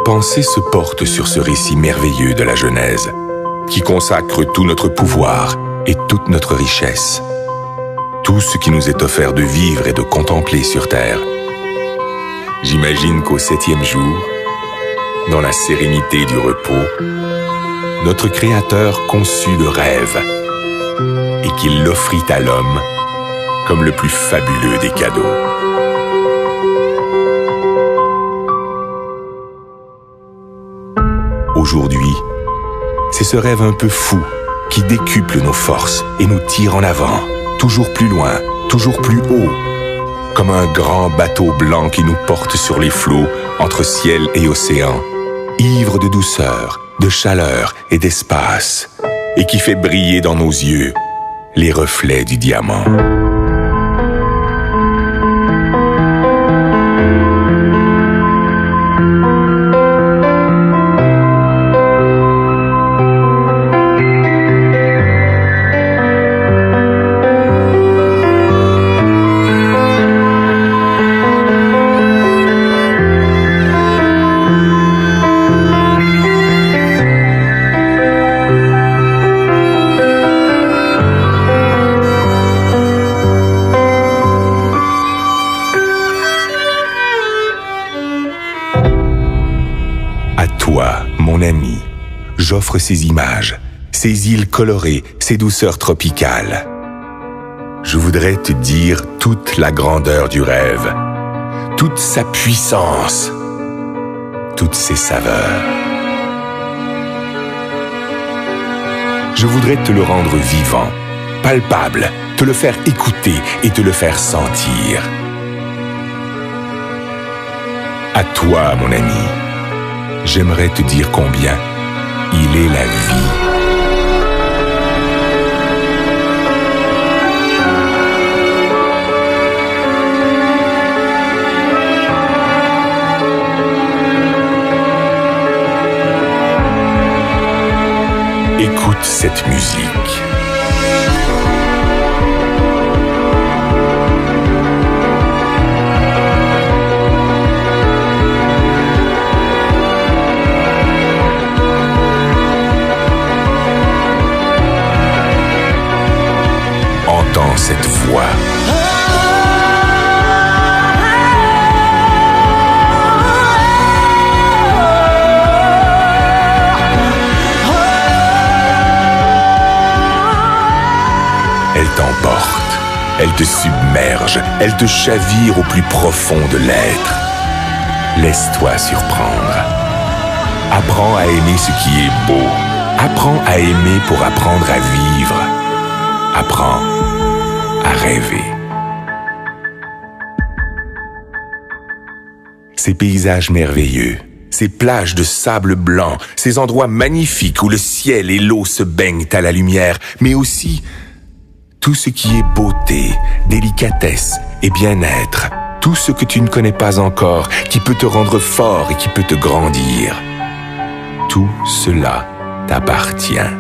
pensée se porte sur ce récit merveilleux de la Genèse, qui consacre tout notre pouvoir et toute notre richesse, tout ce qui nous est offert de vivre et de contempler sur terre. J'imagine qu'au 7e jour, dans la sérénité du repos, notre Créateur conçut le rêve et qu'il l'offrit à l'homme comme le plus fabuleux des cadeaux. Aujourd'hui, c'est ce rêve un peu fou qui décuple nos forces et nous tire en avant, toujours plus loin, toujours plus haut, comme un grand bateau blanc qui nous porte sur les flots entre ciel et océan, ivre de douceur, de chaleur et d'espace, et qui fait briller dans nos yeux les reflets du diamant. Toi, mon ami, j'offre ces images, ces îles colorées, ces douceurs tropicales. Je voudrais te dire toute la grandeur du rêve, toute sa puissance, toutes ses saveurs. Je voudrais te le rendre vivant, palpable, te le faire écouter et te le faire sentir. À toi, mon ami. J'aimerais te dire combien il est la vie. Écoute cette musique. Entends cette voix. Elle t'emporte, elle te submerge, elle te chavire au plus profond de l'être. Laisse-toi surprendre. Apprends à aimer ce qui est beau. Apprends à aimer pour apprendre à vivre. Apprends à rêver. Ces paysages merveilleux, ces plages de sable blanc, ces endroits magnifiques où le ciel et l'eau se baignent à la lumière, mais aussi tout ce qui est beauté, délicatesse et bien-être, tout ce que tu ne connais pas encore, qui peut te rendre fort et qui peut te grandir. Tout cela t'appartient.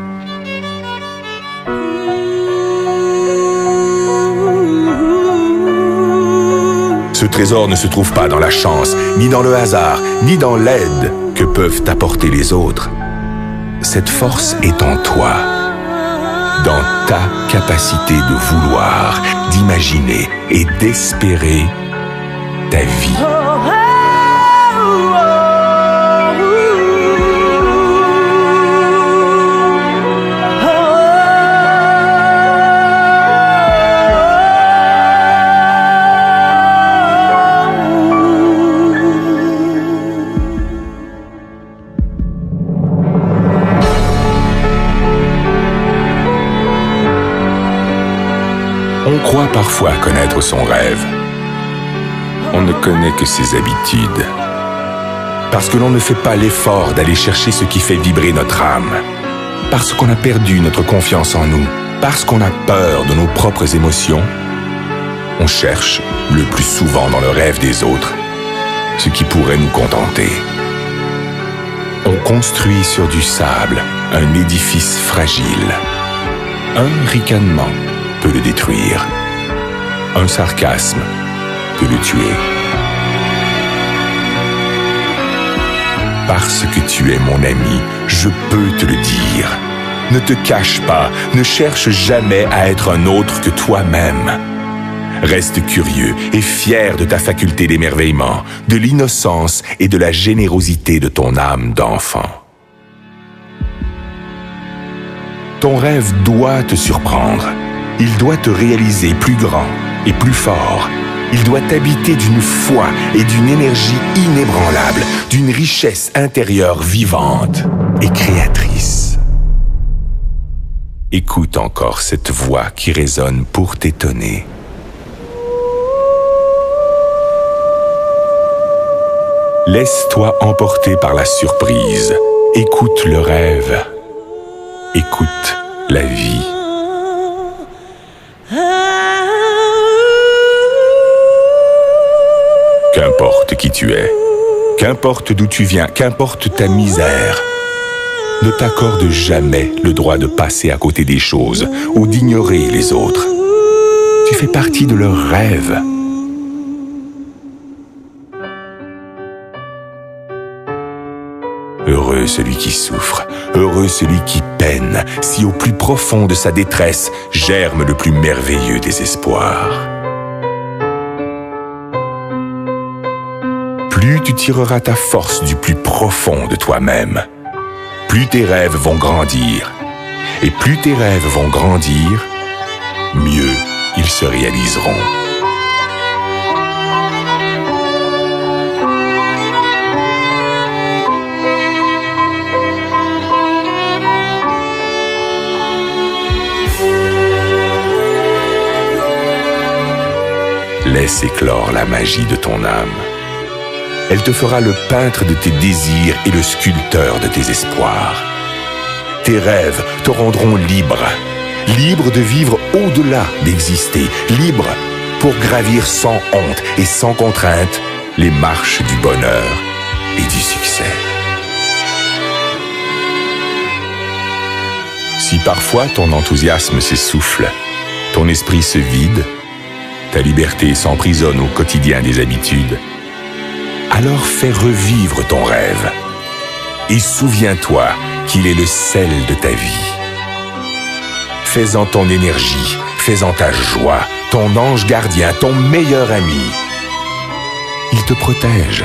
Ce trésor ne se trouve pas dans la chance, ni dans le hasard, ni dans l'aide que peuvent t'apporter les autres. Cette force est en toi, dans ta capacité de vouloir, d'imaginer et d'espérer ta vie. On croit parfois connaître son rêve. On ne connaît que ses habitudes. Parce que l'on ne fait pas l'effort d'aller chercher ce qui fait vibrer notre âme. Parce qu'on a perdu notre confiance en nous. Parce qu'on a peur de nos propres émotions. On cherche, le plus souvent dans le rêve des autres, ce qui pourrait nous contenter. On construit sur du sable un édifice fragile. Un ricanement peut le détruire. Un sarcasme peut le tuer. Parce que tu es mon ami, je peux te le dire. Ne te cache pas, ne cherche jamais à être un autre que toi-même. Reste curieux et fier de ta faculté d'émerveillement, de l'innocence et de la générosité de ton âme d'enfant. Ton rêve doit te surprendre. Il doit te réaliser plus grand et plus fort. Il doit t'habiter d'une foi et d'une énergie inébranlable, d'une richesse intérieure vivante et créatrice. Écoute encore cette voix qui résonne pour t'étonner. Laisse-toi emporter par la surprise. Écoute le rêve. Écoute la vie. Qu'importe qui tu es, qu'importe d'où tu viens, qu'importe ta misère, ne t'accorde jamais le droit de passer à côté des choses ou d'ignorer les autres. Tu fais partie de leurs rêves. Heureux celui qui souffre, heureux celui qui peine, si au plus profond de sa détresse germe le plus merveilleux des espoirs. Plus tu tireras ta force du plus profond de toi-même, plus tes rêves vont grandir. Et plus tes rêves vont grandir, mieux ils se réaliseront. Laisse éclore la magie de ton âme. Elle te fera le peintre de tes désirs et le sculpteur de tes espoirs. Tes rêves te rendront libre, libre de vivre au-delà d'exister, libre pour gravir sans honte et sans contrainte les marches du bonheur et du succès. Si parfois ton enthousiasme s'essouffle, ton esprit se vide, ta liberté s'emprisonne au quotidien des habitudes, alors fais revivre ton rêve et souviens-toi qu'il est le sel de ta vie. Fais-en ton énergie, fais-en ta joie, ton ange gardien, ton meilleur ami. Il te protège,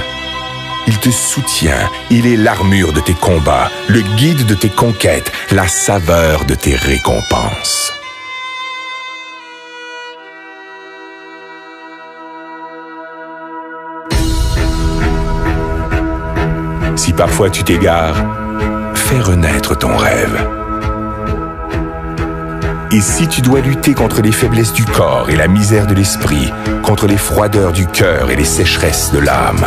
il te soutient, il est l'armure de tes combats, le guide de tes conquêtes, la saveur de tes récompenses. Si parfois tu t'égares, fais renaître ton rêve. Et si tu dois lutter contre les faiblesses du corps et la misère de l'esprit, contre les froideurs du cœur et les sécheresses de l'âme,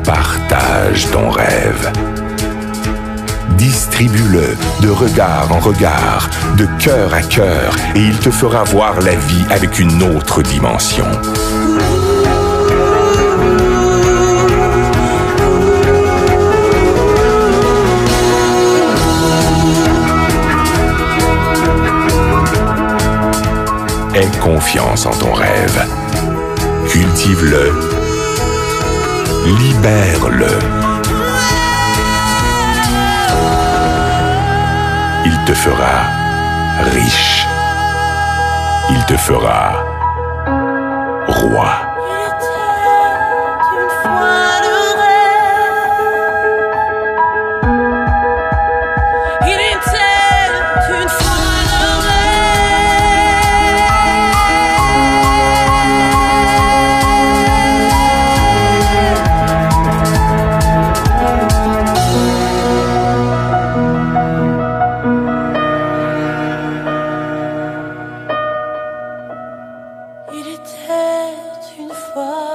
partage ton rêve. Distribue-le de regard en regard, de cœur à cœur, et il te fera voir la vie avec une autre dimension. Aie confiance en ton rêve. Cultive-le. Libère-le. Il te fera riche. Il te fera roi. Il était une fois